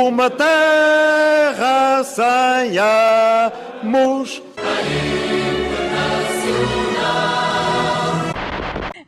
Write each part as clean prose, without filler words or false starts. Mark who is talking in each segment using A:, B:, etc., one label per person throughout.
A: uma terra sem amos.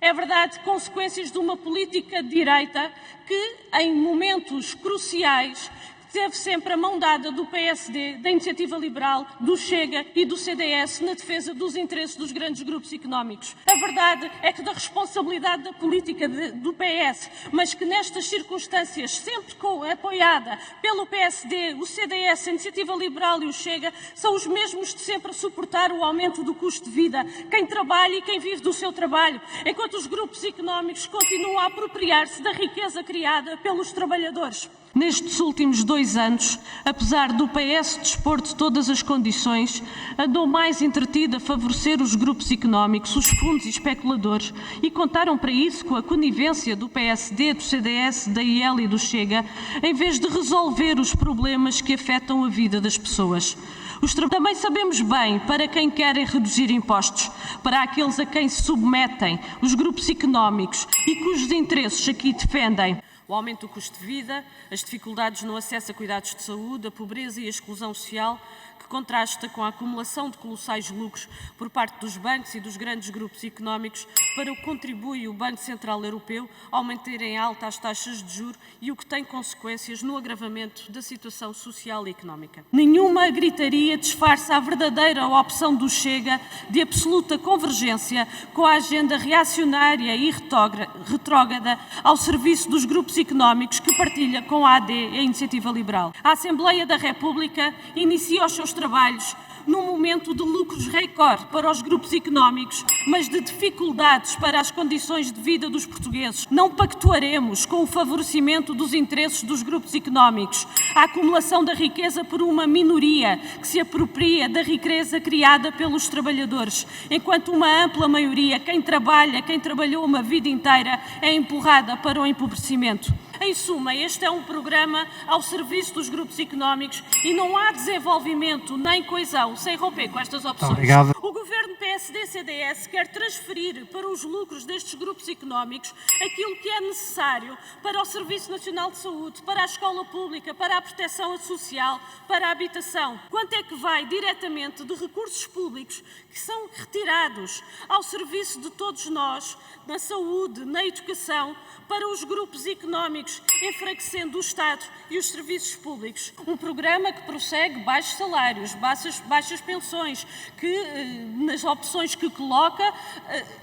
B: É verdade, consequências de uma política de direita que, em momentos cruciais, teve sempre a mão dada do PSD, da Iniciativa Liberal, do Chega e do CDS na defesa dos interesses dos grandes grupos económicos. A verdade é que da responsabilidade da política do PS, mas que nestas circunstâncias, sempre apoiada pelo PSD, o CDS, a Iniciativa Liberal e o Chega, são os mesmos de sempre a suportar o aumento do custo de vida, quem trabalha e quem vive do seu trabalho, enquanto os grupos económicos continuam a apropriar-se da riqueza criada pelos trabalhadores. Nestes últimos 2 anos, apesar do PS dispor de todas as condições, andou mais entretido a favorecer os grupos económicos, os fundos e especuladores, e contaram para isso com a conivência do PSD, do CDS, da IEL e do Chega, em vez de resolver os problemas que afetam a vida das pessoas. Também sabemos bem para quem querem reduzir impostos, para aqueles a quem se submetem os grupos económicos e cujos interesses aqui defendem o aumento do custo de vida, as dificuldades no acesso a cuidados de saúde, a pobreza e a exclusão social, que contrasta com a acumulação de colossais lucros por parte dos bancos e dos grandes grupos económicos para o que contribui o Banco Central Europeu a manterem alta as taxas de juros e o que tem consequências no agravamento da situação social e económica. Nenhuma gritaria disfarça a verdadeira opção do Chega de absoluta convergência com a agenda reacionária e retrógrada ao serviço dos grupos económicos que partilha com a AD e a Iniciativa Liberal. A Assembleia da República inicia os seus trabalhos num momento de lucros recorde para os grupos económicos, mas de dificuldades para as condições de vida dos portugueses. Não pactuaremos com o favorecimento dos interesses dos grupos económicos, a acumulação da riqueza por uma minoria que se apropria da riqueza criada pelos trabalhadores, enquanto uma ampla maioria, quem trabalha, quem trabalhou uma vida inteira, é empurrada para o empobrecimento. Em suma, este é um programa ao serviço dos grupos económicos e não há desenvolvimento nem coesão sem romper com estas opções.
C: Obrigado.
B: O governo PSD-CDS quer transferir para os lucros destes grupos económicos aquilo que é necessário para o Serviço Nacional de Saúde, para a escola pública, para a proteção social, para a habitação. Quanto é que vai diretamente de recursos públicos que são retirados ao serviço de todos nós, na saúde, na educação, para os grupos económicos, enfraquecendo o Estado e os serviços públicos? Um programa que prossegue baixos salários, baixas pensões, que nas opções que coloca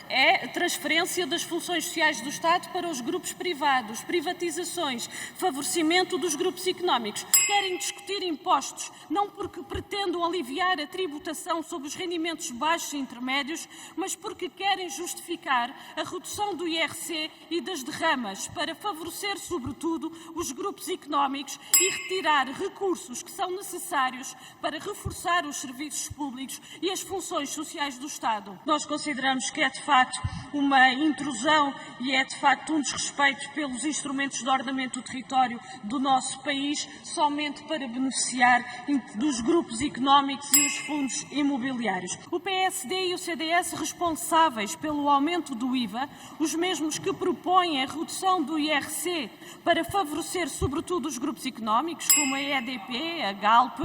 B: é transferência das funções sociais do Estado para os grupos privados, privatizações, favorecimento dos grupos económicos. Querem discutir impostos, não porque pretendam aliviar a tributação sobre os rendimentos baixos e intermédios, mas porque querem justificar a redução do IRC e das derramas para favorecer, sobretudo, os grupos económicos e retirar recursos que são necessários para reforçar os serviços públicos e as funções sociais do Estado. Nós consideramos que é, de facto, uma intrusão e é, de facto, um desrespeito pelos instrumentos de ordenamento do território do nosso país, somente para beneficiar dos grupos económicos e os fundos imobiliários. O PSD e o CDS responsáveis pelo aumento do IVA, os mesmos que propõem a redução do IRC para favorecer, sobretudo, os grupos económicos, como a EDP, a Galp.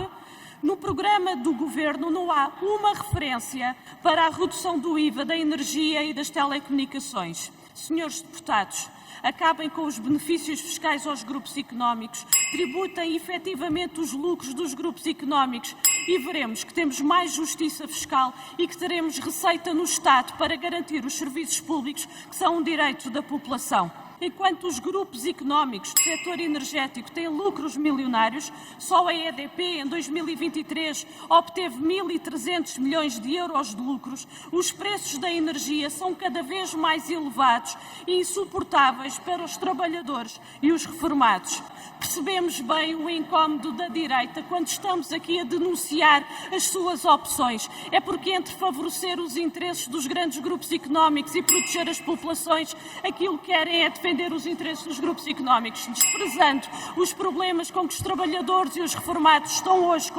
B: No programa do Governo não há uma referência para a redução do IVA da energia e das telecomunicações. Senhores deputados, acabem com os benefícios fiscais aos grupos económicos, tributem efetivamente os lucros dos grupos económicos e veremos que temos mais justiça fiscal e que teremos receita no Estado para garantir os serviços públicos que são um direito da população. Enquanto os grupos económicos do setor energético têm lucros milionários, só a EDP, em 2023, obteve 1.300 milhões de euros de lucros, os preços da energia são cada vez mais elevados e insuportáveis para os trabalhadores e os reformados. Percebemos bem o incómodo da direita quando estamos aqui a denunciar as suas opções. É porque entre favorecer os interesses dos grandes grupos económicos e proteger as populações, aquilo que querem é defender os interesses dos grupos económicos, desprezando os problemas com que os trabalhadores e os reformados estão hoje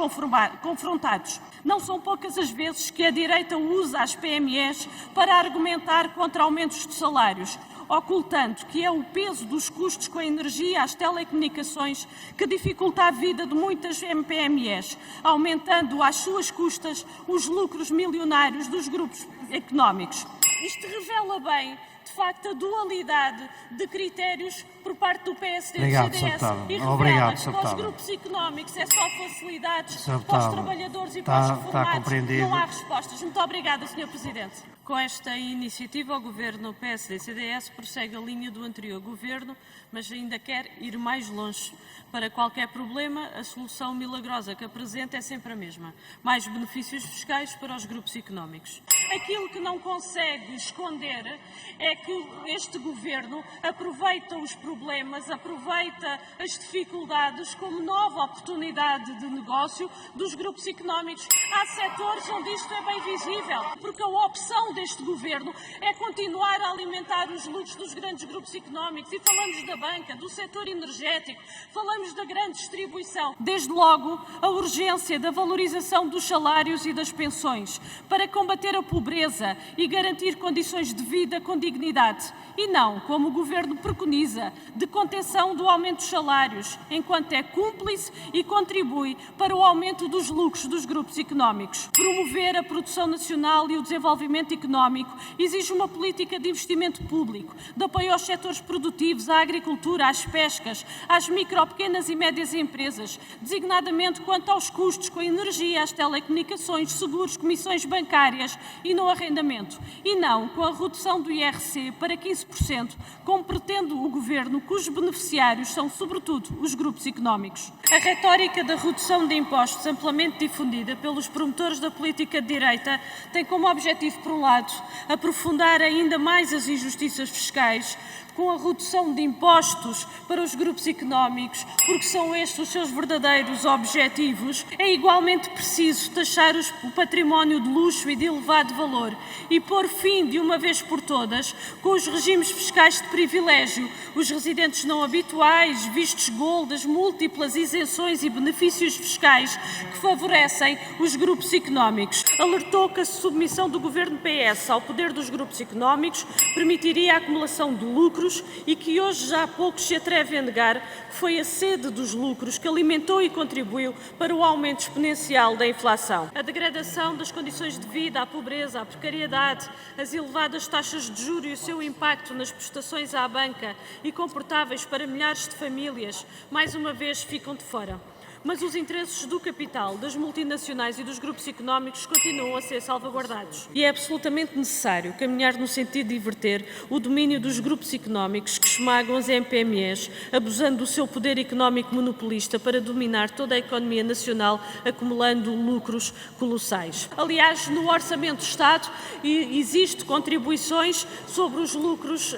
B: confrontados. Não são poucas as vezes que a direita usa as PMEs para argumentar contra aumentos de salários. ocultando que é o peso dos custos com a energia às telecomunicações que dificulta a vida de muitas PMEs, aumentando às suas custas os lucros milionários dos grupos económicos. Isto revela bem, de facto, a dualidade de critérios por parte do PSD e do CDS e revela que para os grupos económicos é só facilidades, para os trabalhadores e para os reformados não há respostas. Muito obrigada, Sr. Presidente. Com esta iniciativa, o Governo PSD e CDS prossegue a linha do anterior Governo, mas ainda quer ir mais longe. Para qualquer problema, a solução milagrosa que apresenta é sempre a mesma. Mais benefícios fiscais para os grupos económicos. Aquilo que não consegue esconder é que este Governo aproveita os problemas, aproveita as dificuldades como nova oportunidade de negócio dos grupos económicos. Há setores onde isto é bem visível, porque a opção deste Governo é continuar a alimentar os lucros dos grandes grupos económicos. E falamos da banca, do setor energético, falamos da grande distribuição. Desde logo, a urgência da valorização dos salários e das pensões para combater a pobreza e garantir condições de vida com dignidade. E não, como o Governo preconiza, de contenção do aumento dos salários, enquanto é cúmplice e contribui para o aumento dos lucros dos grupos económicos. Promover a produção nacional e o desenvolvimento económico exige uma política de investimento público, de apoio aos setores produtivos, à agricultura, às pescas, às micro, pequenas e médias empresas, designadamente quanto aos custos com a energia, as telecomunicações, seguros, comissões bancárias e no arrendamento. E não com a redução do IRC para 15%, como pretende o Governo, cujos beneficiários são, sobretudo, os grupos económicos. A retórica da redução de impostos, amplamente difundida pelos promotores da política de direita, tem como objetivo, por um lado, aprofundar ainda mais as injustiças fiscais, com a redução de impostos para os grupos económicos, porque são estes os seus verdadeiros objetivos. É igualmente preciso taxar o património de luxo e de elevado valor e pôr fim, de uma vez por todas, com os regimes fiscais de privilégio, os residentes não habituais, vistos gold, as múltiplas isenções e benefícios fiscais que favorecem os grupos económicos. Alertou que a submissão do Governo PS ao poder dos grupos económicos permitiria a acumulação de lucros e que hoje já há poucos se atreve a negar que foi a sede dos lucros que alimentou e contribuiu para o aumento exponencial da inflação. A degradação das condições de vida, a pobreza, a precariedade, as elevadas taxas de juros e o seu impacto nas prestações à banca e comportáveis para milhares de famílias, mais uma vez ficam de fora. Mas os interesses do capital, das multinacionais e dos grupos económicos continuam a ser salvaguardados. E é absolutamente necessário caminhar no sentido de inverter o domínio dos grupos económicos que esmagam as PMEs, abusando do seu poder económico monopolista para dominar toda a economia nacional, acumulando lucros colossais. Aliás, no Orçamento do Estado existem contribuições sobre os lucros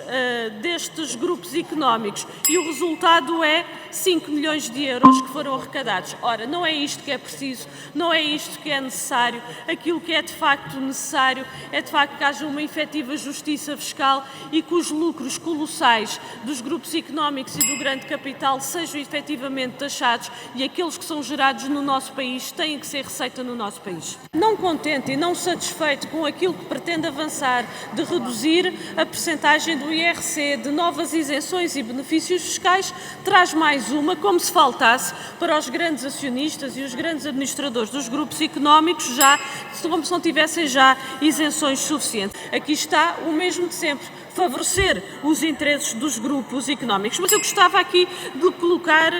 B: destes grupos económicos e o resultado é 5 milhões de euros que foram arrecadados. Ora, não é isto que é preciso, não é isto que é necessário. Aquilo que é de facto necessário é de facto que haja uma efetiva justiça fiscal e que os lucros colossais dos grupos económicos e do grande capital sejam efetivamente taxados e aqueles que são gerados no nosso país têm que ser receita no nosso país. Não contente e não satisfeito com aquilo que pretende avançar de reduzir a percentagem do IRC, de novas isenções e benefícios fiscais, traz mais uma, como se faltasse, para os grandes acionistas e os grandes administradores dos grupos económicos, como se não tivessem já isenções suficientes. Aqui está o mesmo de sempre, favorecer os interesses dos grupos económicos. Mas eu gostava aqui de colocar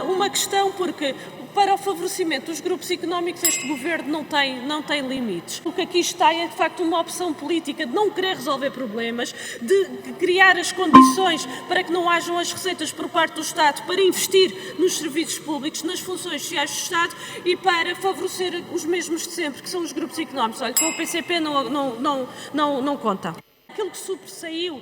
B: uma questão, porque para o favorecimento dos grupos económicos este Governo não tem limites. O que aqui está é de facto uma opção política de não querer resolver problemas, de criar as condições para que não hajam as receitas por parte do Estado para investir nos serviços públicos, nas funções sociais do Estado e para favorecer os mesmos de sempre, que são os grupos económicos. Olha, com o PCP não conta. Aquilo que sobressaiu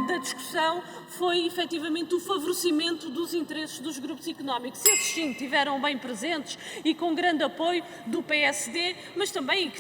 B: da discussão foi efetivamente o favorecimento dos interesses dos grupos económicos. Esses sim estiveram bem presentes e com grande apoio do PSD, mas também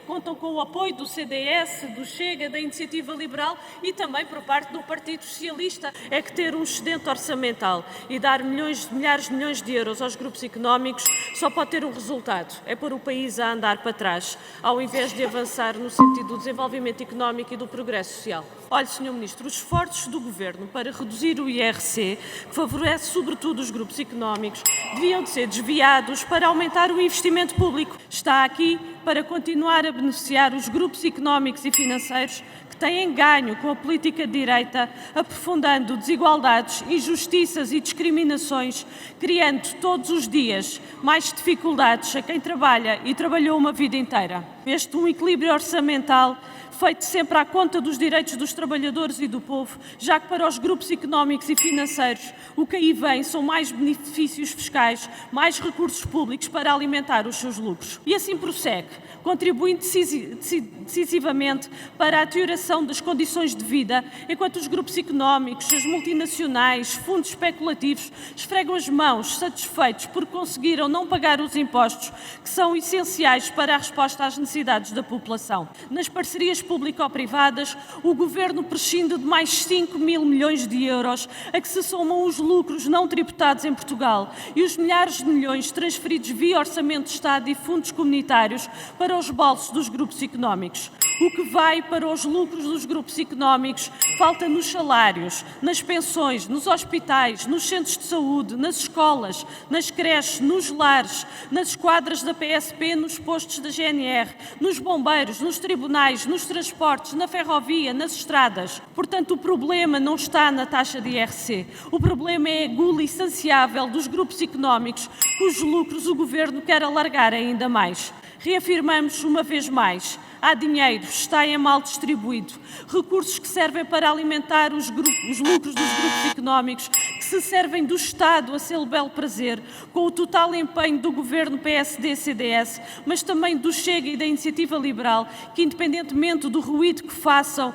B: contam com o apoio do CDS, do Chega, da Iniciativa Liberal e também por parte do Partido Socialista. É que ter um excedente orçamental e dar milhares de milhões de euros aos grupos económicos só pode ter um resultado, é pôr o país a andar para trás, ao invés de avançar no sentido do desenvolvimento económico e do progresso social. Olhe, Sr. Ministro, os esforços do Governo para reduzir o IRC, que favorece sobretudo os grupos económicos, deviam de ser desviados para aumentar o investimento público. Está aqui para continuar a beneficiar os grupos económicos e financeiros que têm ganho com a política de direita, aprofundando desigualdades, injustiças e discriminações, criando todos os dias mais dificuldades a quem trabalha e trabalhou uma vida inteira. Este um equilíbrio orçamental feito sempre à conta dos direitos dos trabalhadores e do povo, já que para os grupos económicos e financeiros o que aí vem são mais benefícios fiscais, mais recursos públicos para alimentar os seus lucros. E assim prossegue, contribuindo decisivamente para a deterioração das condições de vida, enquanto os grupos económicos, as multinacionais, fundos especulativos esfregam as mãos, satisfeitos porque conseguiram não pagar os impostos que são essenciais para a resposta às necessidades da população. Nas parcerias público-privadas, o Governo prescinde de mais 5 mil milhões de euros, a que se somam os lucros não tributados em Portugal e os milhares de milhões transferidos via Orçamento de Estado e fundos comunitários para os bolsos dos grupos económicos. O que vai para os lucros dos grupos económicos falta nos salários, nas pensões, nos hospitais, nos centros de saúde, nas escolas, nas creches, nos lares, nas esquadras da PSP, nos postos da GNR, nos bombeiros, nos tribunais, nos transportes, na ferrovia, nas estradas. Portanto, o problema não está na taxa de IRC. O problema é a gula insaciável dos grupos económicos, cujos lucros o Governo quer alargar ainda mais. Reafirmamos uma vez mais, há dinheiro, está mal distribuído, recursos que servem para alimentar os lucros dos grupos económicos, que se servem do Estado a seu belo prazer, com o total empenho do Governo PSD-CDS, mas também do Chega e da Iniciativa Liberal, que independentemente do ruído que façam,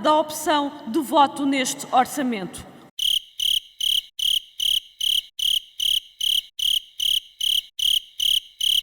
B: da opção de voto neste orçamento.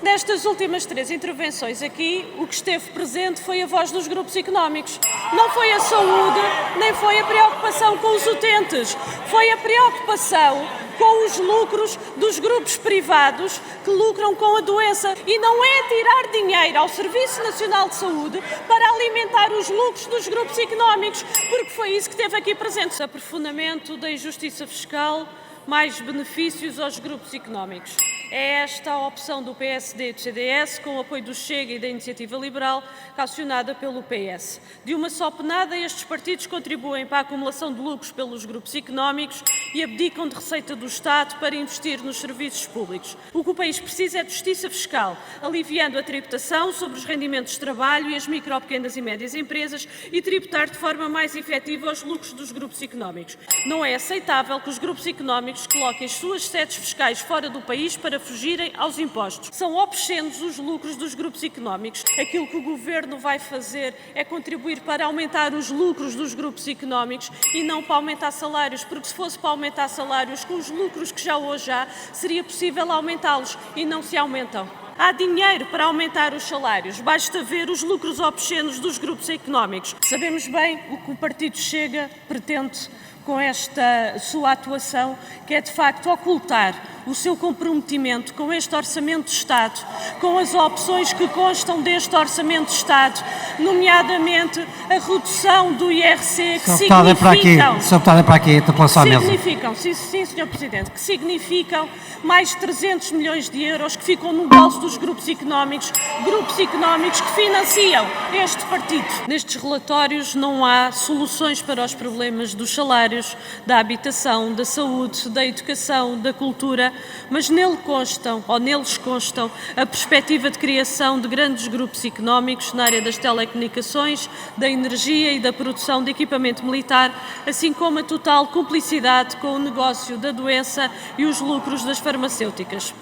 B: Nestas últimas 3 intervenções aqui, o que esteve presente foi a voz dos grupos económicos. Não foi a saúde, nem foi a preocupação com os utentes, foi a preocupação com os lucros dos grupos privados que lucram com a doença. E não é tirar dinheiro ao Serviço Nacional de Saúde para alimentar os lucros dos grupos económicos, porque foi isso que esteve aqui presente. Aprofundamento da injustiça fiscal, mais benefícios aos grupos económicos. É esta a opção do PSD e do CDS, com o apoio do Chega e da Iniciativa Liberal, calcionada pelo PS. De uma só penada, estes partidos contribuem para a acumulação de lucros pelos grupos económicos e abdicam de receita do Estado para investir nos serviços públicos. O que o país precisa é de justiça fiscal, aliviando a tributação sobre os rendimentos de trabalho e as micro, pequenas e médias empresas e tributar de forma mais efetiva os lucros dos grupos económicos. Não é aceitável que os grupos económicos coloquem as suas sedes fiscais fora do país para fugirem aos impostos. São obscenos os lucros dos grupos económicos. Aquilo que o Governo vai fazer é contribuir para aumentar os lucros dos grupos económicos e não para aumentar salários, porque se fosse para aumentar salários com os lucros que já hoje há, seria possível aumentá-los e não se aumentam. Há dinheiro para aumentar os salários, basta ver os lucros obscenos dos grupos económicos. Sabemos bem o que o Partido Chega pretende com esta sua atuação, que é de facto ocultar o seu comprometimento com este Orçamento de Estado, com as opções que constam deste Orçamento de Estado, nomeadamente a redução do IRC, que Sr. Presidente, que significam mais de 300 milhões de euros que ficam no bolso dos grupos económicos que financiam este partido. Nestes relatórios não há soluções para os problemas dos salários, da habitação, da saúde, da educação, da cultura, mas neles constam a perspectiva de criação de grandes grupos económicos na área das telecomunicações, da energia e da produção de equipamento militar, assim como a total cumplicidade com o negócio da doença e os lucros das farmacêuticas.